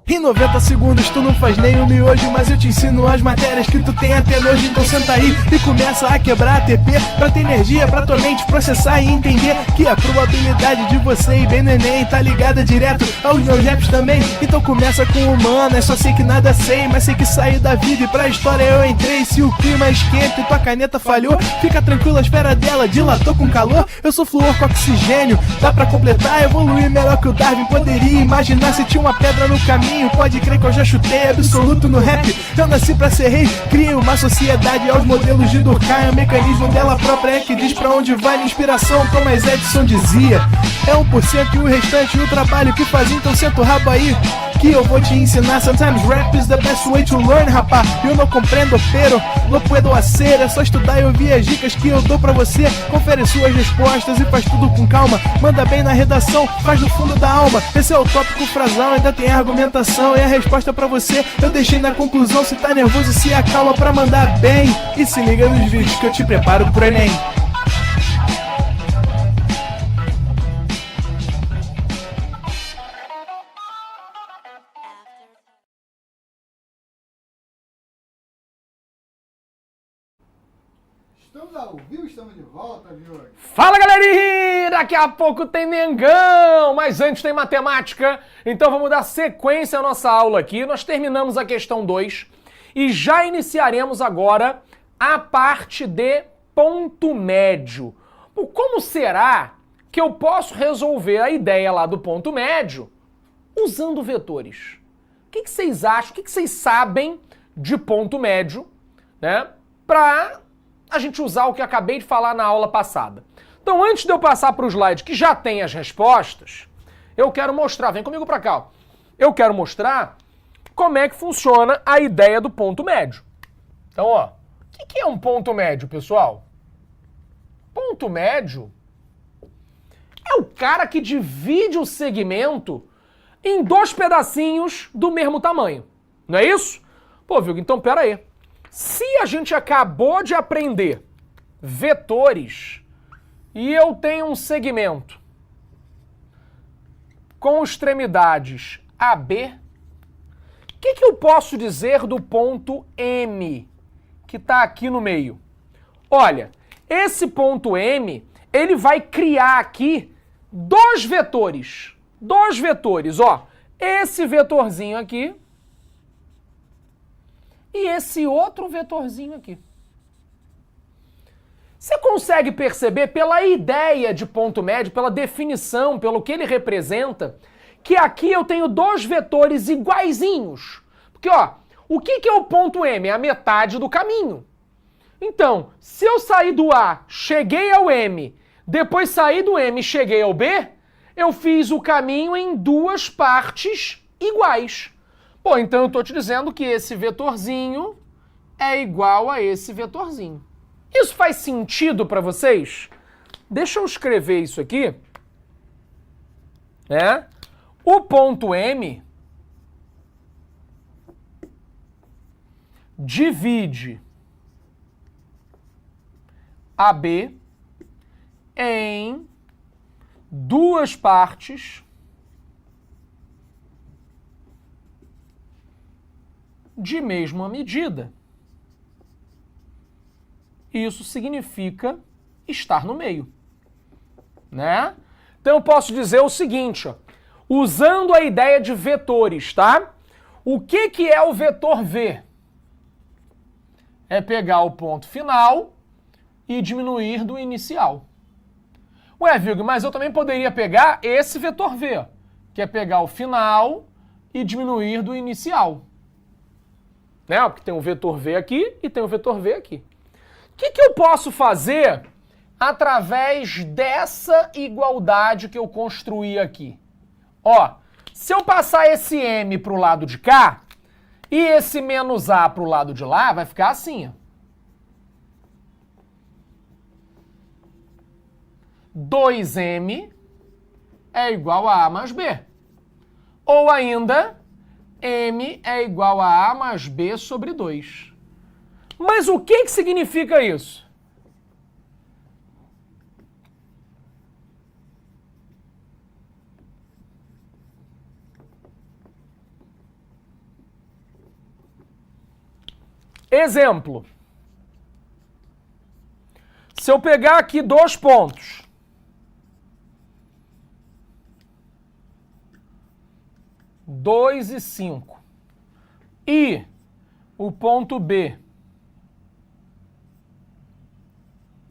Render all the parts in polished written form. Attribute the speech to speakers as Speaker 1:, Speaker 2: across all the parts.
Speaker 1: Em 90 segundos tu não faz nem um miojo, mas eu te ensino as matérias que tu tem até nojo. Então senta aí e começa a quebrar a TP pra ter energia pra tua mente processar e entender que a probabilidade de você ir bem no Enem tá ligada direto aos meus raps também. Então começa com humanas, só sei que nada sei, mas sei que saí da vida e pra história eu entrei. Se o clima esquenta e tua caneta falhou, fica tranquilo, a esfera dela dilatou com calor. Eu sou flúor com oxigênio, dá pra completar, evoluir melhor que o Darwin poderia imaginar. Se tinha uma pedra no caminho, pode crer que eu já chutei absoluto no rap. Eu nasci pra ser rei, crio uma sociedade aos modelos de Durkheim. O mecanismo dela própria é que diz pra onde vai minha inspiração. Thomas Edison dizia: é 1% e o restante o trabalho que faz. Então senta o rabo aí que eu vou te ensinar. Sometimes rap is the best way to learn, rapá. Eu não compreendo, pero não puedo hacer. É só estudar e ouvir as dicas que eu dou pra você. Confere suas respostas e faz tudo com calma. Manda bem na redação, faz do fundo da alma. Esse é o tópico frasal, ainda tem argumentação. E a resposta pra você eu deixei na conclusão. Se tá nervoso, se acalma pra mandar bem. E se liga nos vídeos que eu te preparo pro Enem.
Speaker 2: Estamos ao vivo, estamos de volta, viu?
Speaker 3: Fala, galerinha! Daqui a pouco tem Mengão, mas antes tem matemática. Então vamos dar sequência à nossa aula aqui. Nós terminamos a questão 2 e já iniciaremos agora a parte de ponto médio. Como será que eu posso resolver a ideia lá do ponto médio usando vetores? O que vocês acham, o que vocês sabem de ponto médio, né? Para a gente usar o que eu acabei de falar na aula passada. Então, antes de eu passar para o slide que já tem as respostas, eu quero mostrar, vem comigo para cá, ó. Eu quero mostrar como é que funciona a ideia do ponto médio. Então, ó, o que é um ponto médio, pessoal? Ponto médio é o cara que divide o segmento em dois pedacinhos do mesmo tamanho. Não é isso? Pô, Vilgo, então pera aí. Se a gente acabou de aprender vetores e eu tenho um segmento com extremidades AB, o que eu posso dizer do ponto M, que está aqui no meio? Olha, esse ponto M, ele vai criar aqui dois vetores. Dois vetores, ó. Esse vetorzinho aqui e esse outro vetorzinho aqui. Você consegue perceber pela ideia de ponto médio, pela definição, pelo que ele representa, que aqui eu tenho dois vetores iguaizinhos. Porque, ó, o que é o ponto M? É a metade do caminho. Então, se eu sair do A, cheguei ao M, depois saí do M e cheguei ao B, eu fiz o caminho em duas partes iguais. Pô, então eu estou te dizendo que esse vetorzinho é igual a esse vetorzinho. Isso faz sentido para vocês? Deixa eu escrever isso aqui. Né? O ponto M divide AB em duas partes de mesma medida. Isso significa estar no meio, né? Então eu posso dizer o seguinte, ó, usando a ideia de vetores, tá? O que é o vetor V? É pegar o ponto final e diminuir do inicial. Ué, Vilgo, mas eu também poderia pegar esse vetor V, ó, que é pegar o final e diminuir do inicial. Né? Porque tem um vetor V aqui e tem um vetor V aqui. O que eu posso fazer através dessa igualdade que eu construí aqui? Ó, se eu passar esse M para o lado de cá e esse menos A para o lado de lá, vai ficar assim, ó. 2M é igual a A mais B. Ou ainda, M é igual a A mais B sobre 2. Mas o que significa isso? Exemplo. Se eu pegar aqui 2 pontos, dois e 5, e o ponto B,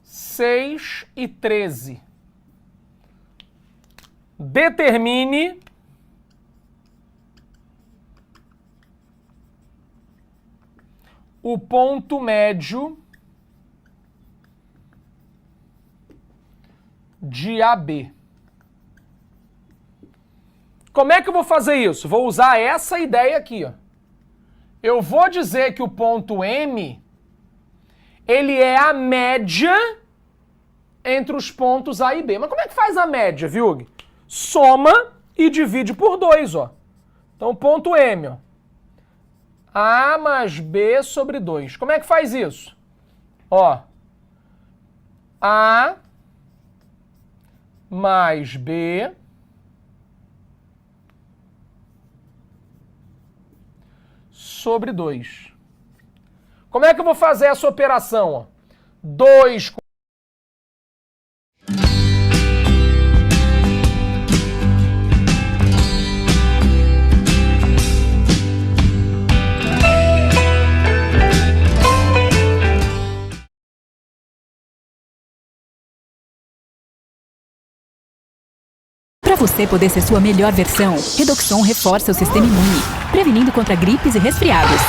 Speaker 3: 6 e 13, determine o ponto médio de AB. Como é que eu vou fazer isso? Vou usar essa ideia aqui, ó. Eu vou dizer que o ponto M, ele é a média entre os pontos A e B. Mas como é que faz a média, viu? Soma e divide por 2, ó. Então, ponto M, ó. A mais B sobre 2. Como é que faz isso? Ó. A mais B sobre 2. Como é que eu vou fazer essa operação? Ó? 2 com...
Speaker 4: Para você poder ser sua melhor versão, Redoxon reforça o sistema imune, prevenindo contra gripes e resfriados.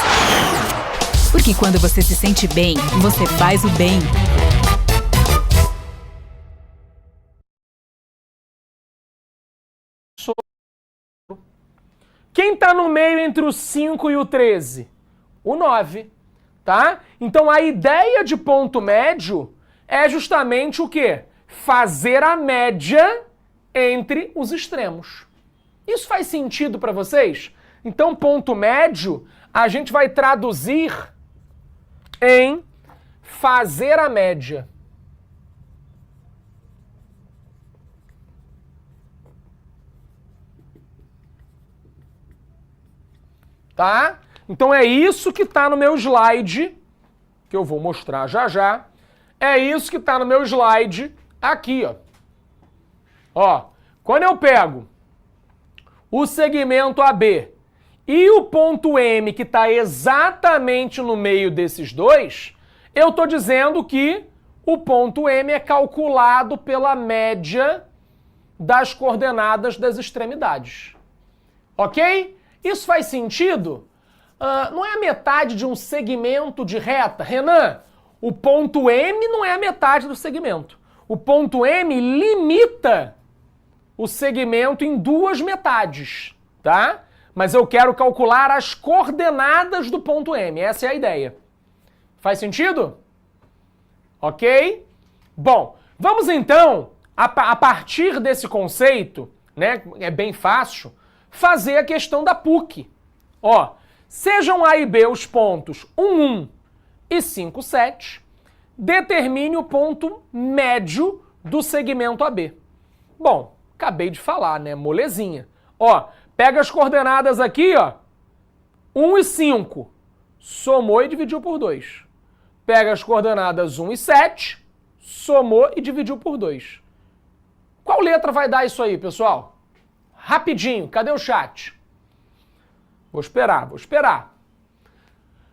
Speaker 4: Porque quando você se sente bem, você faz o bem.
Speaker 3: Quem está no meio entre o 5 e o 13? O 9, tá? Então a ideia de ponto médio é justamente o quê? Fazer a média entre os extremos. Isso faz sentido para vocês? Então, ponto médio, a gente vai traduzir em fazer a média. Tá? Então é isso que está no meu slide, que eu vou mostrar já já. É isso que está no meu slide aqui, ó. Ó, quando eu pego o segmento AB e o ponto M, que está exatamente no meio desses dois, eu estou dizendo que o ponto M é calculado pela média das coordenadas das extremidades. Ok? Isso faz sentido? Não é a metade de um segmento de reta. Renan, o ponto M não é a metade do segmento. O ponto M limita o segmento em 2 metades, tá? Mas eu quero calcular as coordenadas do ponto M. Essa é a ideia. Faz sentido? Ok? Bom, vamos então, a partir desse conceito, né, é bem fácil, fazer a questão da PUC. Ó, sejam A e B os pontos 1, 1 e 5, 7, determine o ponto médio do segmento AB. Bom, acabei de falar, né? Molezinha. Ó, pega as coordenadas aqui, ó. 1 e 5. Somou e dividiu por 2. Pega as coordenadas 1 e 7. Somou e dividiu por 2. Qual letra vai dar isso aí, pessoal? Rapidinho. Cadê o chat? Vou esperar, vou esperar.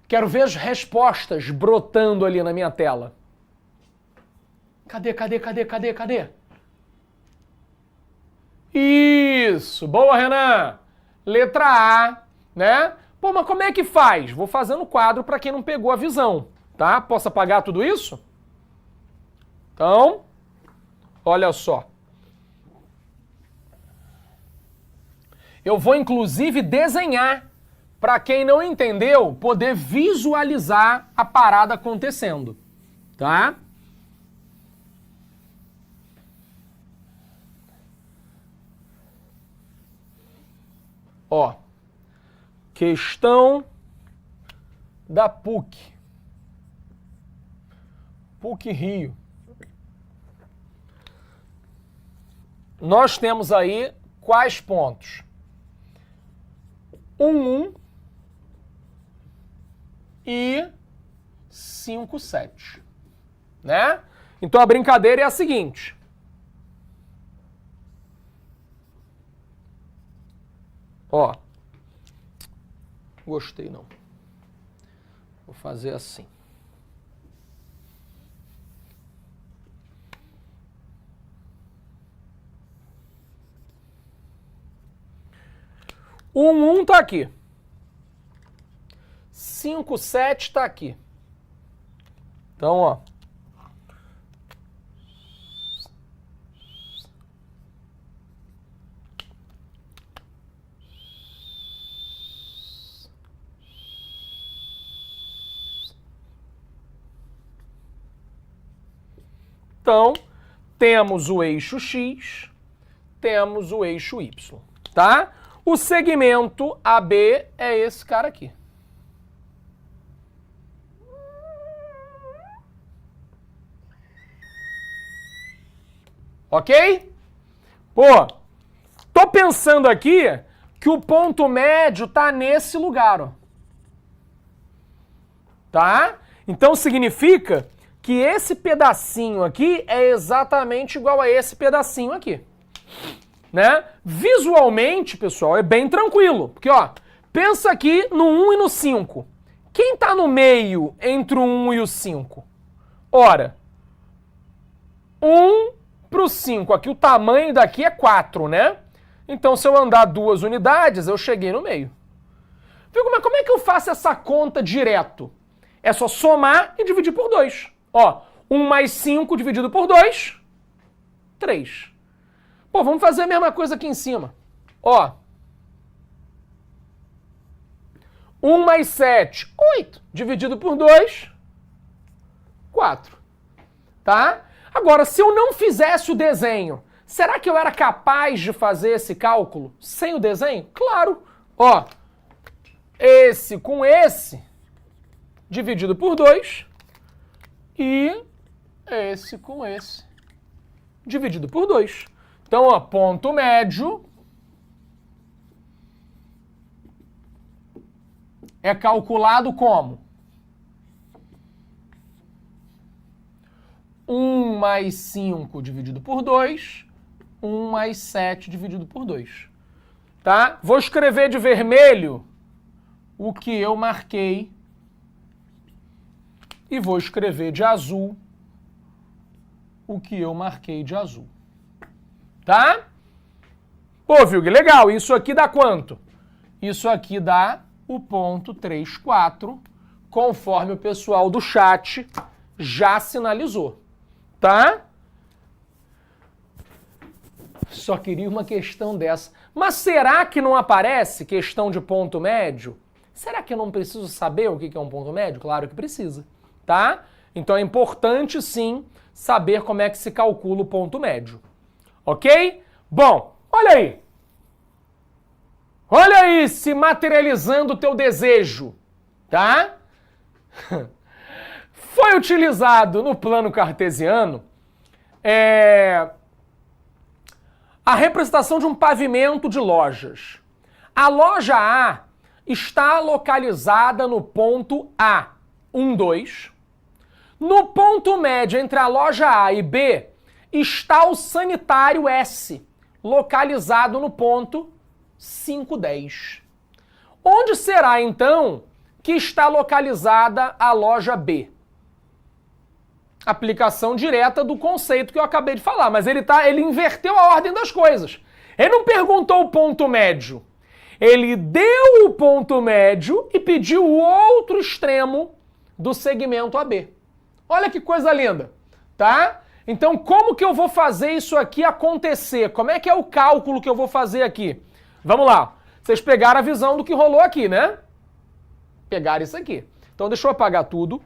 Speaker 3: Quero ver as respostas brotando ali na minha tela. Cadê? Isso, boa, Renan. Letra A, né? Pô, mas como é que faz? Vou fazer no quadro para quem não pegou a visão, tá? Posso apagar tudo isso? Então, olha só. Eu vou, inclusive, desenhar para quem não entendeu poder visualizar a parada acontecendo, tá? Ó, questão da PUC. PUC Rio. Nós temos aí quais pontos? 1 e 5, 7. Né? Então a brincadeira é a seguinte. Ó. Gostei não. Vou fazer assim. O 1 tá aqui. 5, 7 tá aqui. Então, ó. Então, temos o eixo X, temos o eixo Y, tá? O segmento AB é esse cara aqui. Ok? Pô, tô pensando aqui que o ponto médio tá nesse lugar, ó. Tá? Então significa que esse pedacinho aqui é exatamente igual a esse pedacinho aqui. Né? Visualmente, pessoal, é bem tranquilo. Porque, ó, pensa aqui no 1 e no 5. Quem tá no meio entre o 1 e o 5? Ora, 1 pro 5. Aqui o tamanho daqui é 4, né? Então, se eu andar 2 unidades, eu cheguei no meio. Viu, mas como é que eu faço essa conta direto? É só somar e dividir por 2. Ó, 1 mais 5 dividido por 2, 3. Pô, vamos fazer a mesma coisa aqui em cima. Ó. 1 mais 7, 8. Dividido por 2, 4. Tá? Agora, se eu não fizesse o desenho, será que eu era capaz de fazer esse cálculo sem o desenho? Claro. Ó. Esse com esse, dividido por 2. E esse com esse, dividido por 2. Então, ó, ponto médio é calculado como? 1 mais 5 dividido por 2, 1 mais 7 dividido por 2. Tá? Vou escrever de vermelho o que eu marquei e vou escrever de azul o que eu marquei de azul. Tá? Pô, Vilg, legal. Isso aqui dá quanto? Isso aqui dá o ponto 34, conforme o pessoal do chat já sinalizou. Tá? Só queria uma questão dessa. Mas será que não aparece questão de ponto médio? Será que eu não preciso saber o que é um ponto médio? Claro que precisa. Tá? Então é importante, sim, saber como é que se calcula o ponto médio. Ok? Bom, olha aí. Olha aí se materializando o teu desejo, tá? Foi utilizado no plano cartesiano a representação de um pavimento de lojas. A loja A está localizada no ponto A, 1, 2. No ponto médio entre a loja A e B está o sanitário S, localizado no ponto 5, 10. Onde será, então, que está localizada a loja B? Aplicação direta do conceito que eu acabei de falar, mas ele inverteu a ordem das coisas. Ele não perguntou o ponto médio. Ele deu o ponto médio e pediu o outro extremo do segmento AB. Olha que coisa linda, tá? Então, como que eu vou fazer isso aqui acontecer? Como é que é o cálculo que eu vou fazer aqui? Vamos lá. Vocês pegaram a visão do que rolou aqui, né? Pegaram isso aqui. Então, deixa eu apagar tudo.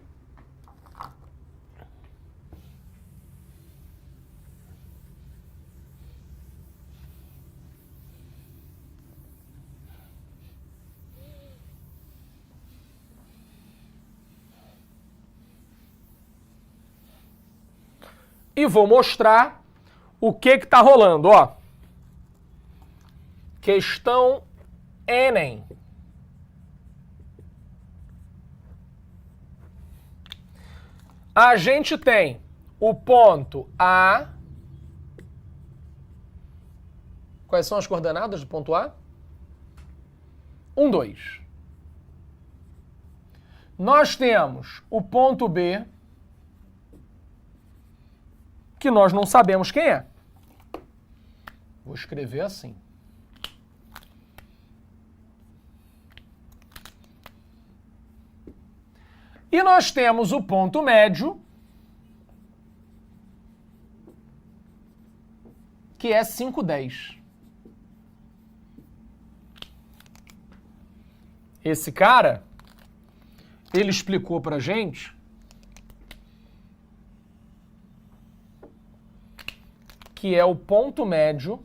Speaker 3: e vou mostrar o que está rolando, ó. Questão Enem. A gente tem o ponto A. Quais são as coordenadas do ponto A? 1, 2. Nós temos o ponto B, que nós não sabemos quem é. Vou escrever assim. E nós temos o ponto médio, que é 5, 10. Esse cara, ele explicou pra gente que é o ponto médio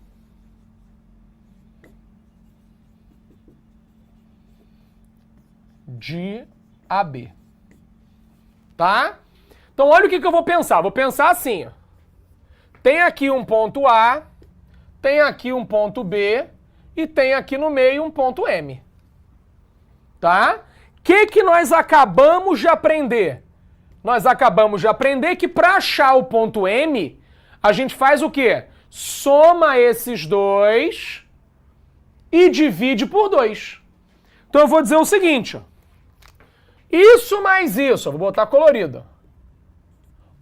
Speaker 3: de AB. Tá? Então olha o que eu vou pensar. Vou pensar assim, ó. Tem aqui um ponto A, tem aqui um ponto B e tem aqui no meio um ponto M. Tá? O que nós acabamos de aprender? Nós acabamos de aprender que para achar o ponto M, a gente faz o quê? Soma esses dois e divide por 2. Então eu vou dizer o seguinte, ó. Isso mais isso, eu vou botar colorido.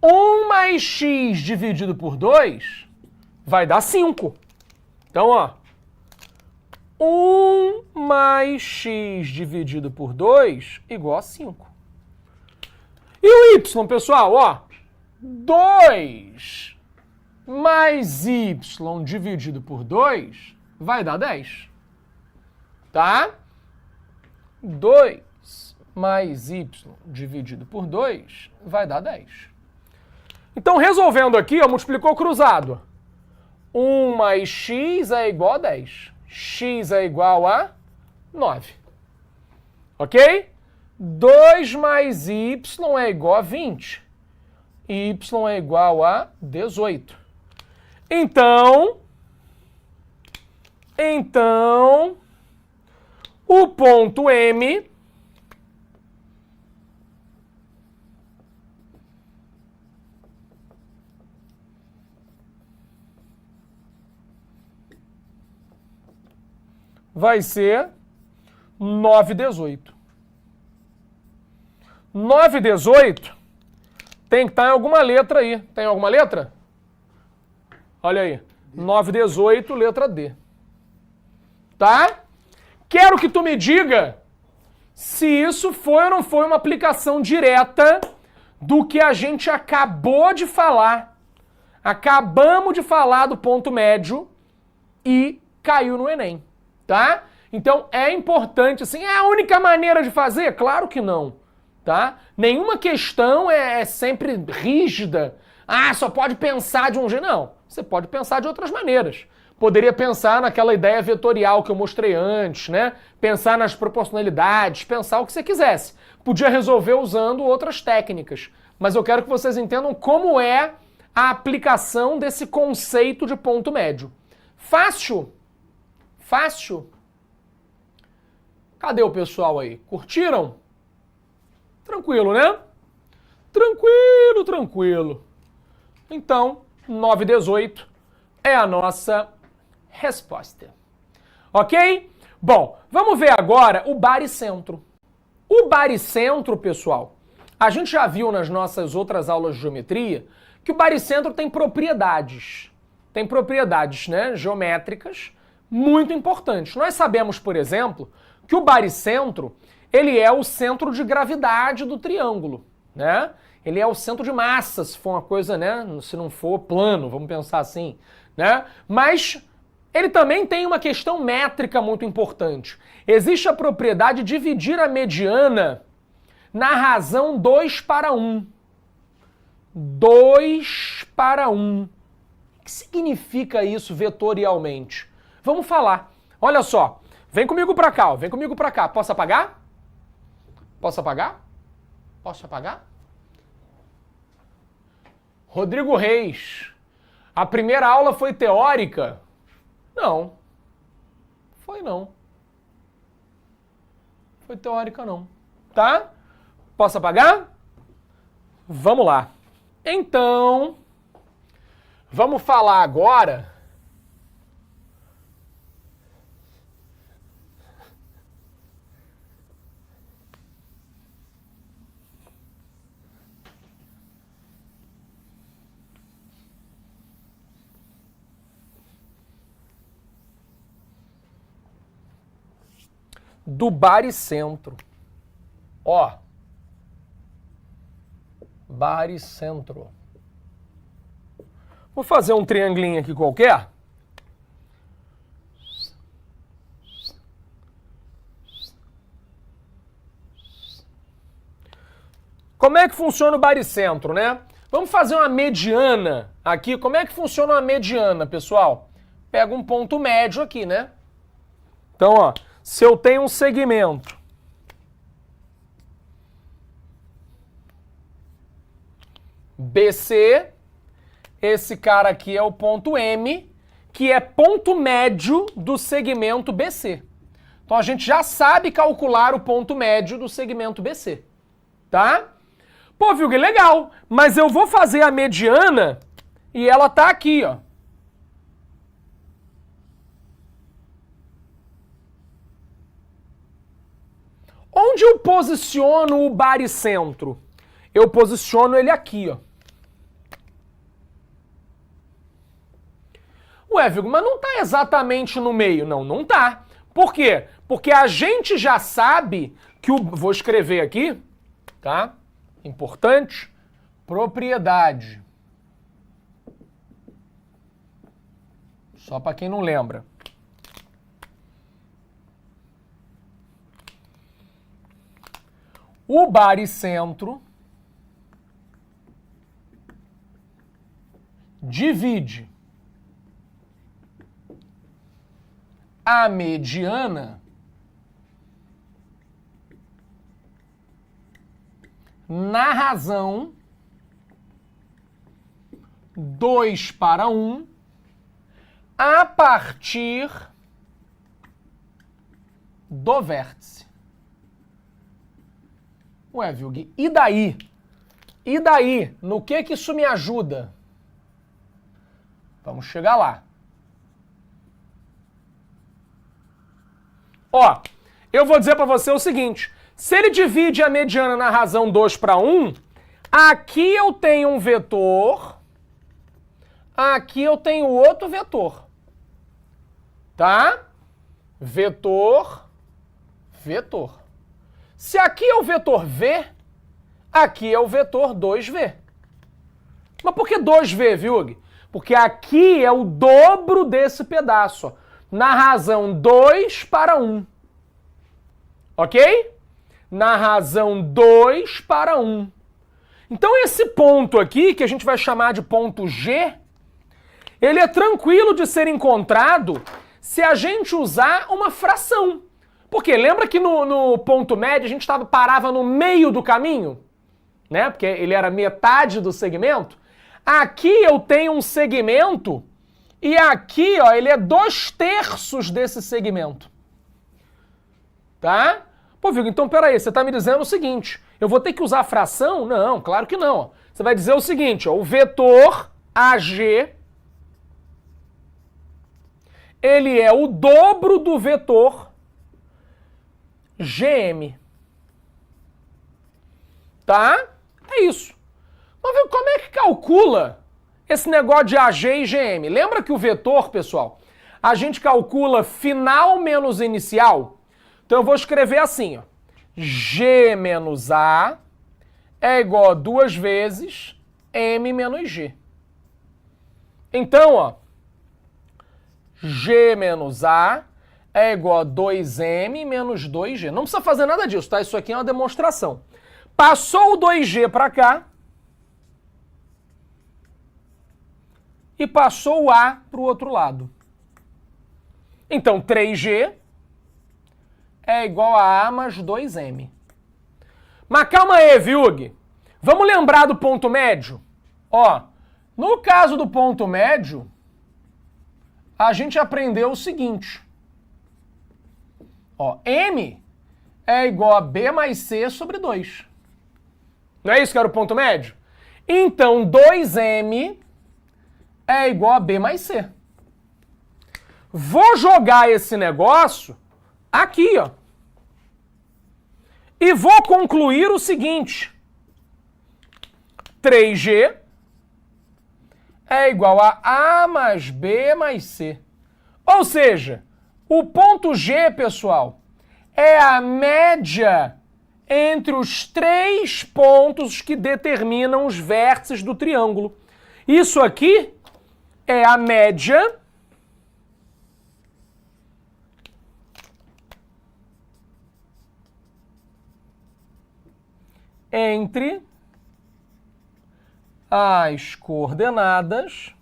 Speaker 3: 1 mais x dividido por 2 vai dar 5. Então, ó. 1 mais x dividido por 2 igual a 5. E o y, pessoal, ó. 2 mais y dividido por 2 vai dar 10. Tá? 2 mais y dividido por 2 vai dar 10. Então, resolvendo aqui, ó, multiplicou cruzado. 1 mais x é igual a 10. X é igual a 9. Ok? 2 mais y é igual a 20. Y é igual a 18. Então, o ponto M vai ser 9, 18. 9, 18 tem que estar em alguma letra aí. Tem alguma letra? Olha aí. 9, 18, letra D. Tá? Quero que tu me diga se isso foi ou não foi uma aplicação direta do que a gente acabou de falar. Acabamos de falar do ponto médio e caiu no Enem. Tá? Então é importante, assim, é a única maneira de fazer? Claro que não, tá? Nenhuma questão é sempre rígida. Ah, só pode pensar de um jeito. Não, você pode pensar de outras maneiras. Poderia pensar naquela ideia vetorial que eu mostrei antes, né? Pensar nas proporcionalidades, pensar o que você quisesse. Podia resolver usando outras técnicas. Mas eu quero que vocês entendam como é a aplicação desse conceito de ponto médio. Fácil? Fácil? Cadê o pessoal aí? Curtiram? Tranquilo, né? Tranquilo, tranquilo. Então, 9, 18 é a nossa resposta. Ok? Bom, vamos ver agora o baricentro. O baricentro, pessoal, a gente já viu nas nossas outras aulas de geometria que o baricentro tem propriedades. Tem propriedades, né, geométricas muito importantes. Nós sabemos, por exemplo, que o baricentro, ele é o centro de gravidade do triângulo, né? Ele é o centro de massa, se for uma coisa, né, se não for plano, vamos pensar assim, né? Mas ele também tem uma questão métrica muito importante. Existe a propriedade de dividir a mediana na razão 2/1. 2/1. O que significa isso vetorialmente? Vamos falar. Olha só. Vem comigo pra cá, ó. Vem comigo pra cá. Posso apagar? Posso apagar? Posso apagar? Rodrigo Reis. A primeira aula foi teórica? Não. Foi não. Foi teórica não. Tá? Posso apagar? Vamos lá. Então, vamos falar agora do baricentro. Ó. Baricentro. Vou fazer um triangulinho aqui qualquer. Como é que funciona o baricentro, né? Vamos fazer uma mediana aqui. Como é que funciona uma mediana, pessoal? Pega um ponto médio aqui, né? Então, ó, se eu tenho um segmento BC, esse cara aqui é o ponto M, que é ponto médio do segmento BC. Então a gente já sabe calcular o ponto médio do segmento BC, tá? Pô, viu que legal, mas eu vou fazer a mediana e ela tá aqui, ó. Onde eu posiciono o baricentro? Eu posiciono ele aqui, ó. Ué, Vigo, mas não tá exatamente no meio. Não, não tá. Por quê? Porque a gente já sabe que o... Vou escrever aqui, tá? Importante. Propriedade. Só para quem não lembra. O baricentro divide a mediana na razão 2:1 a partir do vértice. Ué, Vilg, e daí? E daí? No que isso me ajuda? Vamos chegar lá. Ó, eu vou dizer para você o seguinte, se ele divide a mediana na razão 2:1, aqui eu tenho um vetor, aqui eu tenho outro vetor. Tá? Vetor, vetor. Se aqui é o vetor V, aqui é o vetor 2V. Mas por que 2V, Vilg? Porque aqui é o dobro desse pedaço, ó, na razão 2:1. Ok? Na razão 2:1. Então esse ponto aqui, que a gente vai chamar de ponto G, ele é tranquilo de ser encontrado se a gente usar uma fração. Porque lembra que no ponto médio a gente parava no meio do caminho? Né? Porque ele era metade do segmento. Aqui eu tenho um segmento e aqui, ó, ele é 2/3 desse segmento. Tá? Pô, Vigo, então peraí, você tá me dizendo o seguinte, eu vou ter que usar a fração? Não, claro que não. Você vai dizer o seguinte, ó, o vetor AG, ele é o dobro do vetor GM. Tá? É isso. Mas Vigo, como é que calcula esse negócio de AG e GM? Lembra que o vetor, pessoal, a gente calcula final menos inicial? Então eu vou escrever assim, ó. G menos A é igual a 2 vezes M menos G. Então, ó, G menos A é igual a 2M menos 2G. Não precisa fazer nada disso, tá? Isso aqui é uma demonstração. Passou o 2G para cá e passou o A para o outro lado. Então, 3G é igual a A mais 2M. Mas calma aí, Vilg. Vamos lembrar do ponto médio? Ó, No caso do ponto médio, a gente aprendeu o seguinte. Ó, M é igual a B mais C sobre 2. Não é isso que era o ponto médio? Então, 2M é igual a B mais C. Vou jogar esse negócio aqui, ó. E vou concluir o seguinte. 3G é igual a A mais B mais C. Ou seja, o ponto G, pessoal, é a média entre os 3 pontos que determinam os vértices do triângulo. Isso aqui é a média entre as coordenadas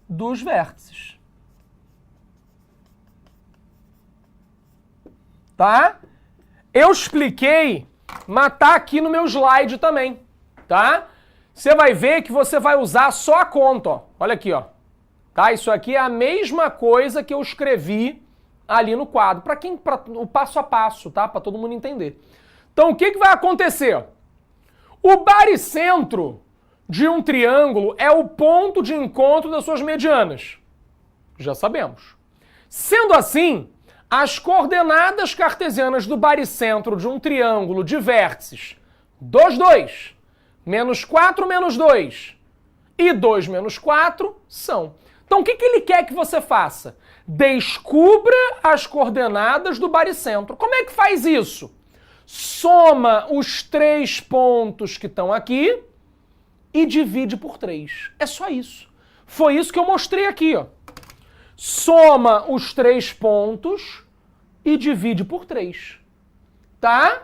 Speaker 3: dos vértices. Tá? Eu expliquei, mas tá aqui no meu slide também, tá? Você vai ver que você vai usar só a conta, ó. Olha aqui, ó. Tá? Isso aqui é a mesma coisa que eu escrevi ali no quadro, para o passo a passo, tá? Para todo mundo entender. Então, o que vai acontecer? O baricentro de um triângulo é o ponto de encontro das suas medianas. Já sabemos. Sendo assim, as coordenadas cartesianas do baricentro de um triângulo de vértices 2, 2, menos 4, menos 2 e 2, menos 4 são. Então, o que ele quer que você faça? Descubra as coordenadas do baricentro. Como é que faz isso? Soma os 3 pontos que estão aqui e divide por 3. É só isso. Foi isso que eu mostrei aqui, ó. Soma os 3 pontos e divide por 3. Tá?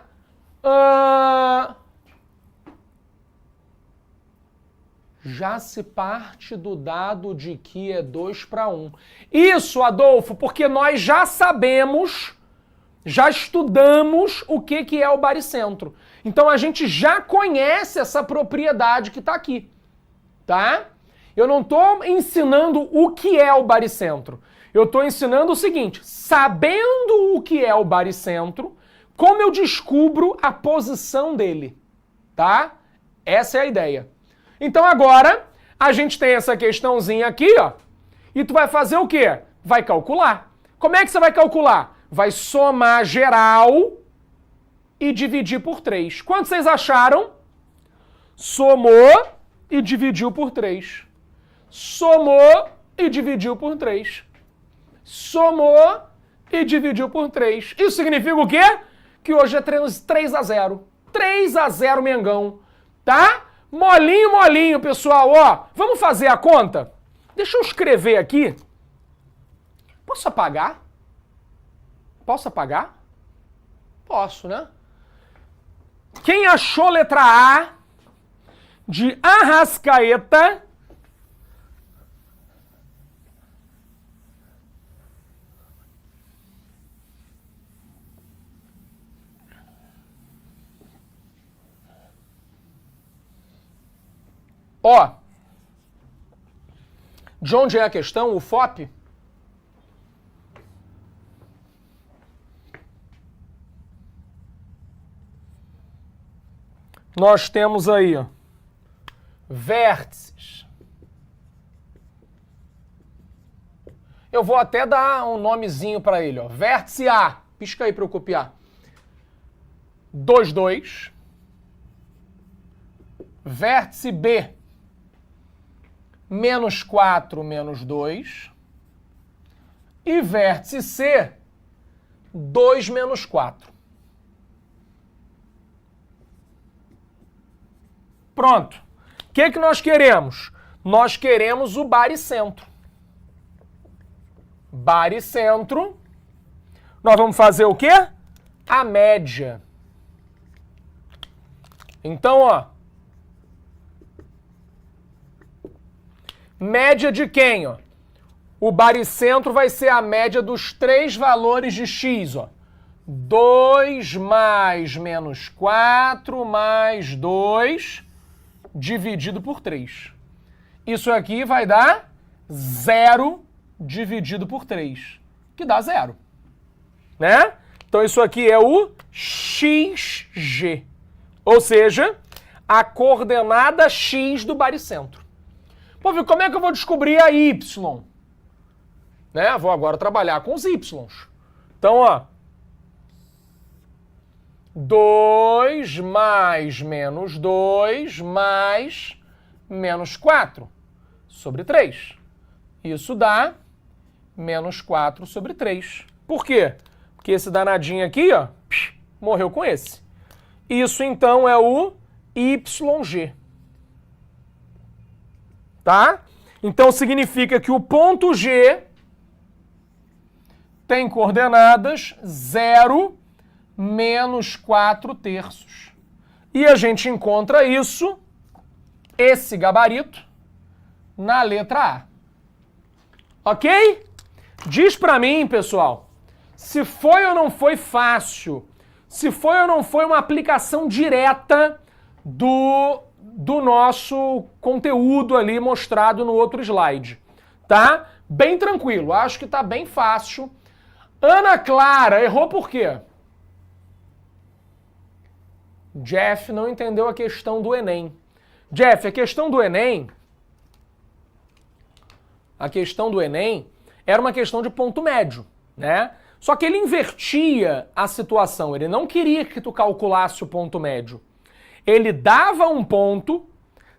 Speaker 3: Já se parte do dado de que é 2 para 1. Isso, Adolfo, porque nós já sabemos, já estudamos o que é o baricentro. Então a gente já conhece essa propriedade que está aqui, tá? Eu não estou ensinando o que é o baricentro. Eu estou ensinando o seguinte, sabendo o que é o baricentro, como eu descubro a posição dele, tá? Essa é a ideia. Então agora, a gente tem essa questãozinha aqui, ó, e tu vai fazer o quê? Vai calcular. Como é que você vai calcular? Vai somar geral e dividir por 3. Quanto vocês acharam? Somou e dividiu por 3. Somou e dividiu por 3. Somou e dividiu por 3. Isso significa o quê? Que hoje é 3-0. 3-0 Mengão, tá? Molinho, molinho, pessoal, ó. Vamos fazer a conta? Deixa eu escrever aqui. Posso apagar? Posso apagar? Posso, né? Quem achou letra A de Arrascaeta? Ó, de onde é a questão? O FOP? Nós temos aí, ó, vértices. Eu vou até dar um nomezinho para ele, ó. Vértice A. Pisca aí para eu copiar. 2, 2. Vértice B. Menos 4, menos 2. E vértice C, 2 menos 4. Pronto. O que nós queremos? Nós queremos o baricentro. Baricentro. Nós vamos fazer o quê? A média. Então, ó. Média de quem, ó? O baricentro vai ser a média dos 3 valores de x, ó. 2 mais menos 4 mais 2 dividido por 3. Isso aqui vai dar 0 dividido por 3, que dá 0. Né? Então isso aqui é o xg, ou seja, a coordenada x do baricentro. Pô, Viu, como é que eu vou descobrir a y? Né? Vou agora trabalhar com os y's. Então, ó, 2 mais menos 2 mais menos 4 sobre 3. Isso dá menos 4 sobre 3. Por quê? Porque esse danadinho aqui, ó, morreu com esse. Isso, então, é o YG. Tá? Então, significa que o ponto G tem coordenadas 0, menos 4 terços. E a gente encontra isso, esse gabarito, na letra A. Ok? Diz pra mim, pessoal, se foi ou não foi fácil, se foi ou não foi uma aplicação direta do nosso conteúdo ali mostrado no outro slide, tá? Bem tranquilo, acho que tá bem fácil. Ana Clara, errou por quê? Jeff não entendeu a questão do Enem. Jeff, a questão do Enem era uma questão de ponto médio, né? Só que ele invertia a situação, ele não queria que tu calculasse o ponto médio. Ele dava um ponto,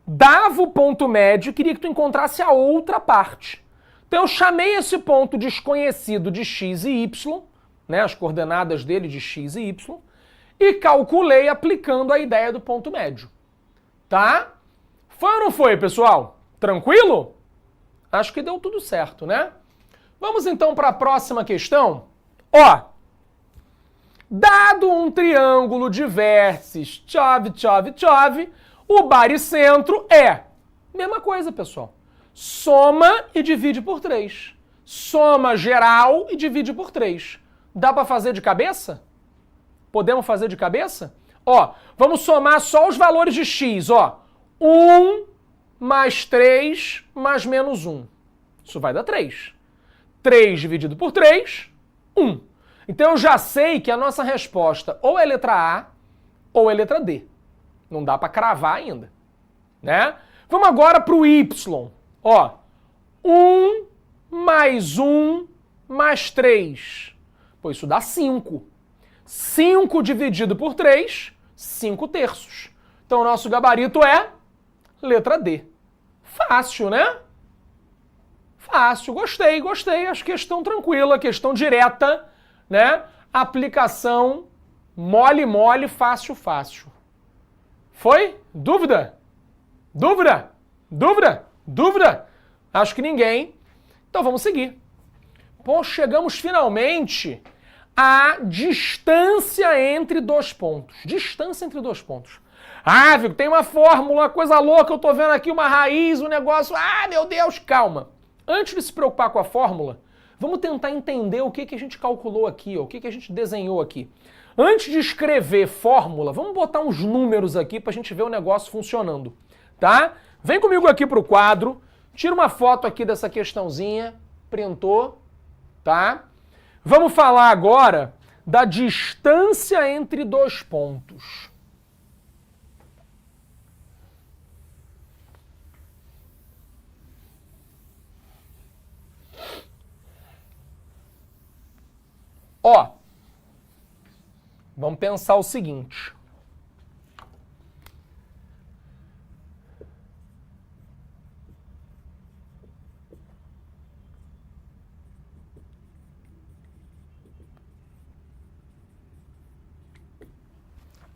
Speaker 3: dava o ponto médio e queria que tu encontrasse a outra parte. Então eu chamei esse ponto desconhecido de x e y, né, as coordenadas dele de x e y, e calculei aplicando a ideia do ponto médio. Tá? Foi ou não foi, pessoal? Tranquilo? Acho que deu tudo certo, né? Vamos então para a próxima questão. Ó, dado um triângulo de vértices chove, chove, chove, o baricentro é... Mesma coisa, pessoal. Soma e divide por 3. Soma geral e divide por 3. Dá para fazer de cabeça? Podemos fazer de cabeça? Ó, vamos somar só os valores de x, ó. 1 mais 3 mais menos 1. Isso vai dar 3. 3 dividido por 3, 1. Então eu já sei que a nossa resposta ou é letra A ou é letra D. Não dá para cravar ainda, né? Vamos agora para o y. Ó, 1 mais 1 mais 3. Pô, isso dá 5. 5 dividido por 3, 5 terços. Então o nosso gabarito é letra D. Fácil, né? Fácil, gostei, gostei. Acho questão tranquila, questão direta, né? Aplicação mole, mole, fácil, fácil. Foi? Dúvida? Dúvida? Dúvida? Dúvida? Acho que ninguém. Então vamos seguir. Bom, chegamos finalmente à distância entre dois pontos. Distância entre dois pontos. Ah, Vico, tem uma fórmula, uma coisa louca, eu tô vendo aqui uma raiz, um negócio. Ah, meu Deus, calma. Antes de se preocupar com a fórmula, vamos tentar entender o que a gente calculou aqui, ó, o que a gente desenhou aqui. Antes de escrever fórmula, vamos botar uns números aqui pra gente ver o negócio funcionando, tá? Vem comigo aqui pro quadro, tira uma foto aqui dessa questãozinha, printou, tá? Vamos falar agora da distância entre dois pontos. Ó, vamos pensar o seguinte.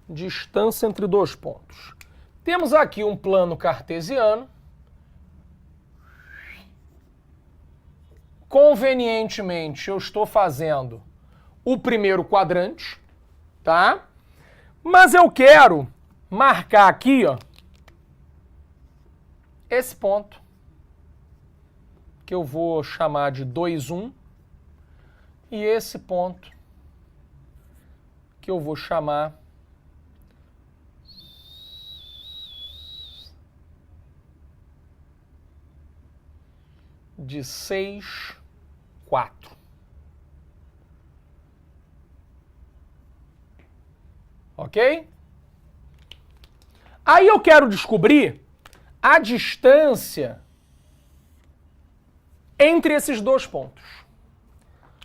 Speaker 3: Distância entre dois pontos. Temos aqui um plano cartesiano. Convenientemente, eu estou fazendo o primeiro quadrante, tá? Mas eu quero marcar aqui, ó, esse ponto, que eu vou chamar de 2, 1, e esse ponto, que eu vou chamar de 6, 4. Ok? Aí eu quero descobrir a distância entre esses dois pontos.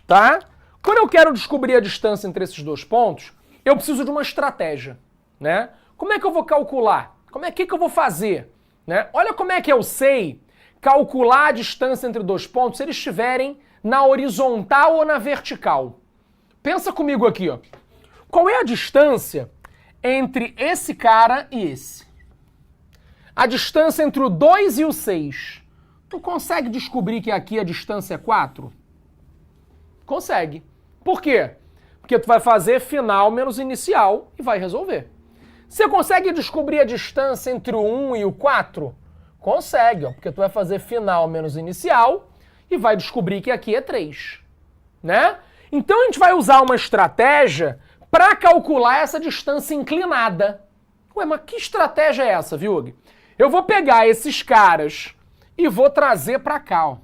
Speaker 3: Tá? Quando eu quero descobrir a distância entre esses dois pontos, eu preciso de uma estratégia, né? Como é que eu vou calcular? Que eu vou fazer? Né? Olha como é que eu sei calcular a distância entre dois pontos se eles estiverem na horizontal ou na vertical. Pensa comigo aqui, ó. Qual é a distância entre esse cara e esse? A distância entre o 2 e o 6. Tu consegue descobrir que aqui a distância é 4? Consegue. Por quê? Porque tu vai fazer final menos inicial e vai resolver. Você consegue descobrir a distância entre o 1 e o 4? Consegue, ó, porque tu vai fazer final menos inicial e vai descobrir que aqui é 3. Né? Então a gente vai usar uma estratégia para calcular essa distância inclinada. Ué, mas que estratégia é essa, Viug? Eu vou pegar esses caras e vou trazer para cá, ó.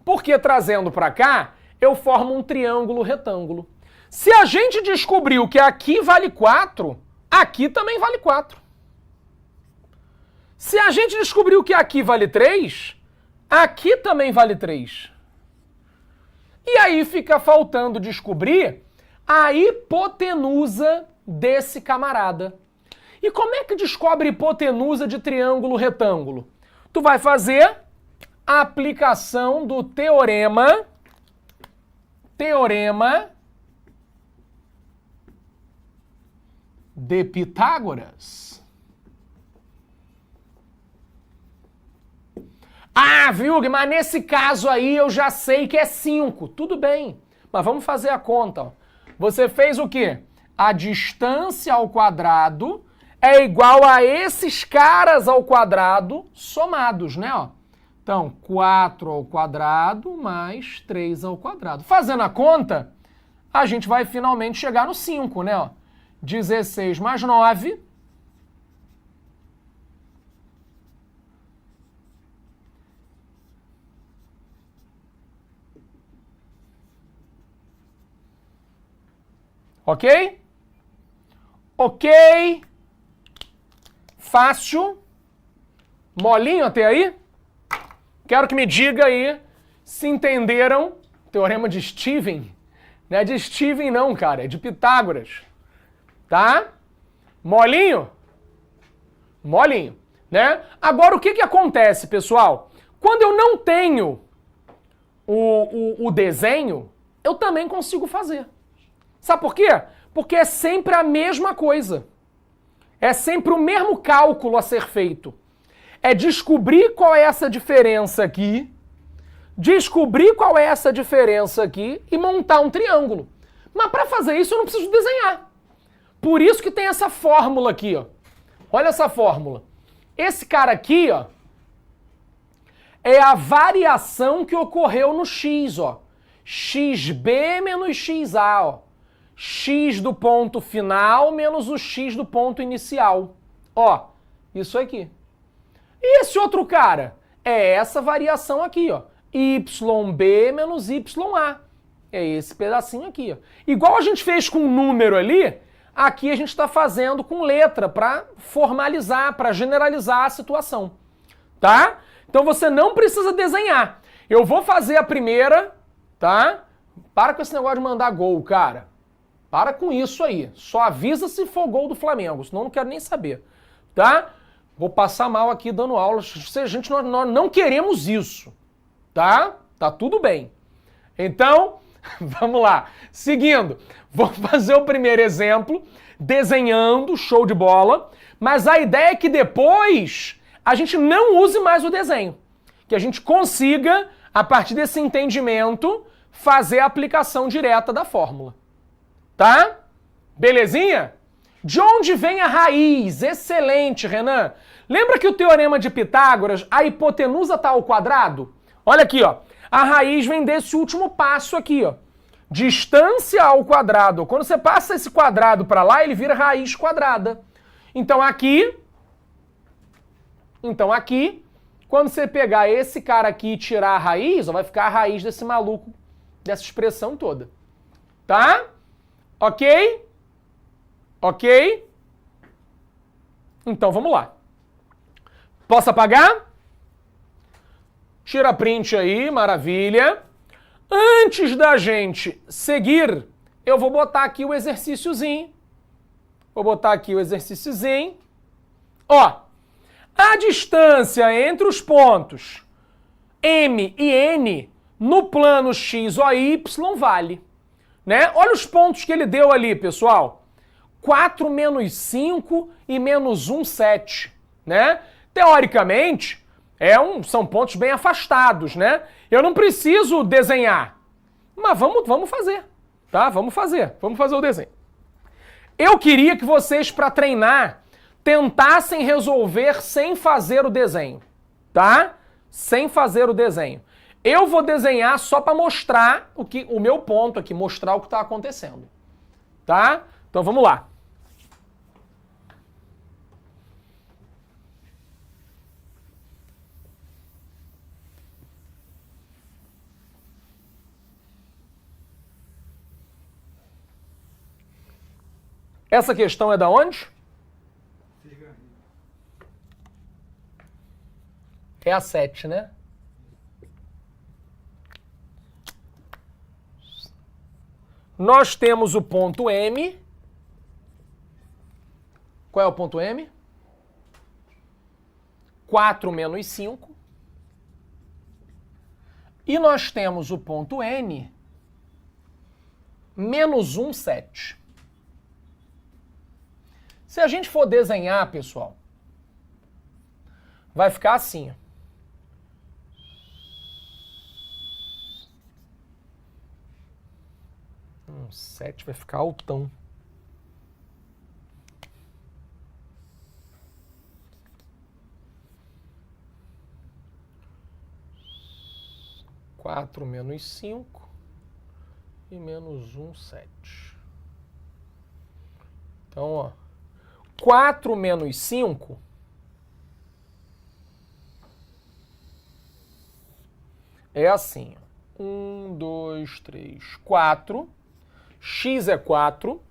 Speaker 3: Porque trazendo para cá, eu formo um triângulo retângulo. Se a gente descobriu que aqui vale 4, aqui também vale 4. Se a gente descobriu que aqui vale 3, aqui também vale 3. E aí fica faltando descobrir a hipotenusa desse camarada. E como é que descobre hipotenusa de triângulo retângulo? Tu vai fazer a aplicação do teorema de Pitágoras. Ah, Viug, mas nesse caso aí eu já sei que é 5. Tudo bem, mas vamos fazer a conta. Ó. Você fez o quê? A distância ao quadrado é igual a esses caras ao quadrado somados, né? Ó. Então, 4 ao quadrado mais 3 ao quadrado. Fazendo a conta, a gente vai finalmente chegar no 5, né? Ó. 16 mais 9. Ok? Ok. Fácil. Molinho até aí? Quero que me diga aí se entenderam o teorema de Steven. Não é de Steven não, cara, é de Pitágoras. Tá? Molinho? Molinho, né? Agora, o que acontece, pessoal? Quando eu não tenho o desenho, eu também consigo fazer. Sabe por quê? Porque é sempre a mesma coisa. É sempre o mesmo cálculo a ser feito. É descobrir qual é essa diferença aqui, descobrir qual é essa diferença aqui e montar um triângulo. Mas para fazer isso eu não preciso desenhar. Por isso que tem essa fórmula aqui, ó. Olha essa fórmula. Esse cara aqui, ó, é a variação que ocorreu no x, ó. xb menos xa, ó. X do ponto final menos o x do ponto inicial. Ó, isso aqui. E esse outro cara? É essa variação aqui, ó. YB menos YA. É esse pedacinho aqui, ó. Igual a gente fez com o número ali, aqui a gente está fazendo com letra para formalizar, para generalizar a situação. Tá? Então você não precisa desenhar. Eu vou fazer a primeira, tá? Para com esse negócio de mandar gol, cara. Para com isso aí. Só avisa se for gol do Flamengo, senão eu não quero nem saber. Tá? Vou passar mal aqui dando aula. Gente, nós não queremos isso. Tá? Tá tudo bem. Então, vamos lá. Seguindo, vou fazer o primeiro exemplo, desenhando, show de bola. Mas a ideia é que depois a gente não use mais o desenho. Que a gente consiga, a partir desse entendimento, fazer a aplicação direta da fórmula. Tá? Belezinha? De onde vem a raiz? Excelente, Renan. Lembra que o teorema de Pitágoras, a hipotenusa está ao quadrado? Olha aqui, ó. A raiz vem desse último passo aqui, ó. Distância ao quadrado. Quando você passa esse quadrado para lá, ele vira raiz quadrada. Então aqui, quando você pegar esse cara aqui e tirar a raiz, ó, vai ficar a raiz desse maluco, dessa expressão toda. Tá? Ok? Ok? Então vamos lá. Posso apagar? Tira print aí, maravilha. Antes da gente seguir, eu vou botar aqui o exercíciozinho. Ó, a distância entre os pontos M e N no plano X ou Y vale. Né? Olha os pontos que ele deu ali, pessoal. 4 menos 5 e menos 1, 7. Né? Teoricamente, são pontos bem afastados, né? Eu não preciso desenhar, mas vamos fazer, tá? Vamos fazer o desenho. Eu queria que vocês, para treinar, tentassem resolver sem fazer o desenho, tá? Sem fazer o desenho. Eu vou desenhar só para mostrar o meu ponto aqui, mostrar o que está acontecendo, tá? Então vamos lá. Essa questão é da onde? É a 7, né? Nós temos o ponto M. Qual é o ponto M? 4 menos 5. E nós temos o ponto N, menos 1, 7. Se a gente for desenhar, pessoal, vai ficar assim. 7 vai ficar altão. Quatro menos 5 e menos 1, 7. Então, ó. 4 menos 5 é assim. 1, 2, 3, 4. X é 4.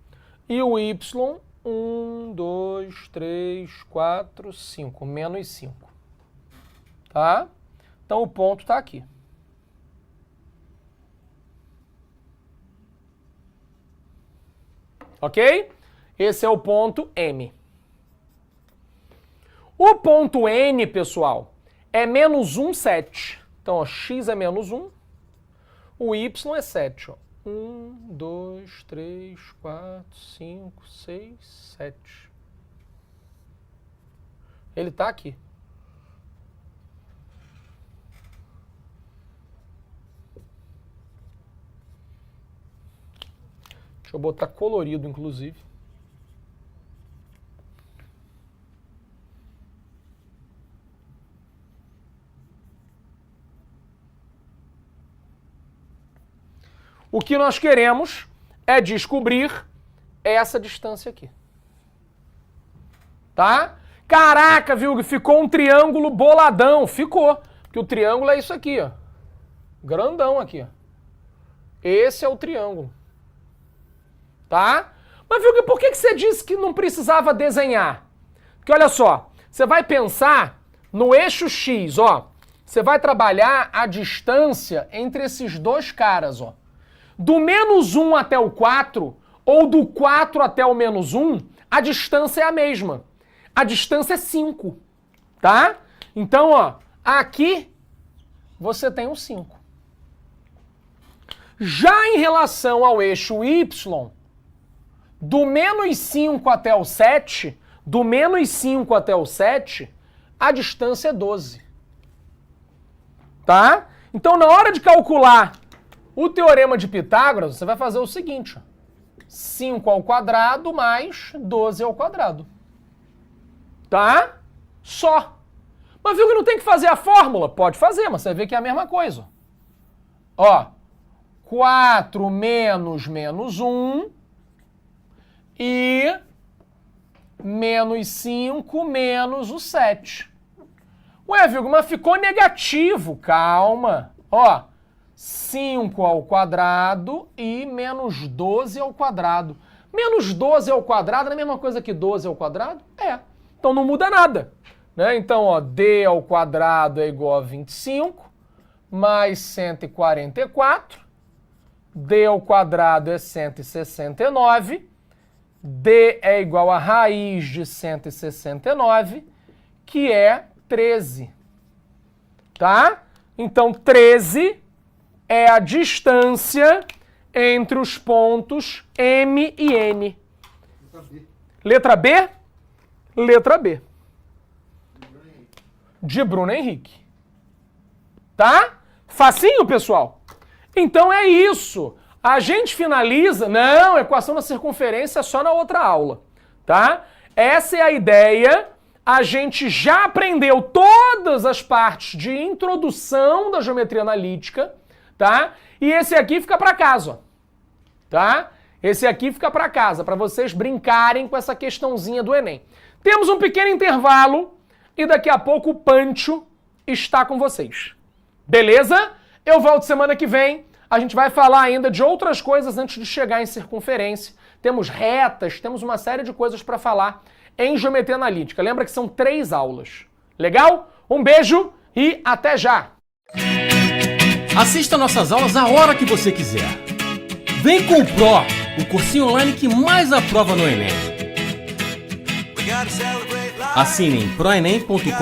Speaker 3: E o Y, 1, 2, 3, 4, 5. Menos 5. Tá? Então, o ponto está aqui. Ok? Esse é o ponto M. O ponto N, pessoal, é menos 1, 7. Então, ó, X é menos 1, o Y é 7. Ó. 1, 2, 3, 4, 5, 6, 7. Ele está aqui. Deixa eu botar colorido, inclusive. O que nós queremos é descobrir essa distância aqui. Tá? Caraca, viu? Ficou um triângulo boladão. Ficou. Porque o triângulo é isso aqui, ó. Grandão aqui, ó. Esse é o triângulo. Tá? Mas, viu, por que você disse que não precisava desenhar? Porque, olha só, você vai pensar no eixo X, ó. Você vai trabalhar a distância entre esses dois caras, ó. Do menos 1 até o 4, ou do 4 até o menos 1, a distância é a mesma. A distância é 5, tá? Então, ó, aqui você tem um 5. Já em relação ao eixo Y, do menos 5 até o 7, a distância é 12. Tá? Então, na hora de calcular o teorema de Pitágoras, você vai fazer o seguinte, ó. 5 ao quadrado mais 12 ao quadrado. Tá? Só. Mas viu que não tem que fazer a fórmula? Pode fazer, mas você vai ver que é a mesma coisa. Ó, 4 menos 1 e menos 5 menos o 7. Ué, Vigo, mas ficou negativo. Calma. Ó, 5 ao quadrado e menos 12 ao quadrado. Menos 12 ao quadrado não é a mesma coisa que 12 ao quadrado? É. Então não muda nada. Né? Então, ó, d ao quadrado é igual a 25, mais 144. D ao quadrado é 169. D é igual a raiz de 169, que é 13. Tá? Então, 13 é a distância entre os pontos M e N. Letra B? Letra B. De Bruno Henrique. Tá? Facinho, pessoal? Então é isso. A gente finaliza... Não, equação da circunferência é só na outra aula. Tá? Essa é a ideia. A gente já aprendeu todas as partes de introdução da geometria analítica. Tá? E esse aqui fica para casa, ó. Tá? Esse aqui fica para casa, para vocês brincarem com essa questãozinha do Enem. Temos um pequeno intervalo e daqui a pouco o Pancho está com vocês. Beleza? Eu volto semana que vem. A gente vai falar ainda de outras coisas antes de chegar em circunferência. Temos retas, temos uma série de coisas para falar em geometria analítica. Lembra que são 3 aulas. Legal? Um beijo e até já!
Speaker 5: Assista nossas aulas a hora que você quiser. Vem com o Pro, o cursinho online que mais aprova no Enem. Assine em proenem.com.br.